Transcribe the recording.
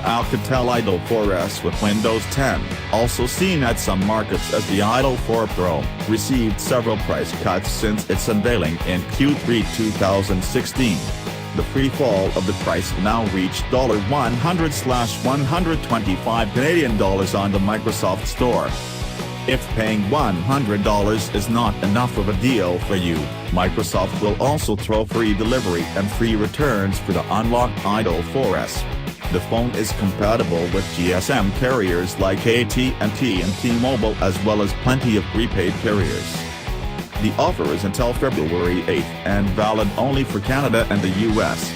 Alcatel Idol 4S with Windows 10, also seen at some markets as the Idol 4 Pro, received several price cuts since its unveiling in Q3 2016. The free fall of the price now reached $100/125 Canadian dollars on the Microsoft Store. If paying $100 is not enough of a deal for you, Microsoft will also throw free delivery and free returns for the unlocked Idol 4S. The phone is compatible with GSM carriers like AT&T and T-Mobile as well as plenty of prepaid carriers. The offer is until February 8 and valid only for Canada and the US.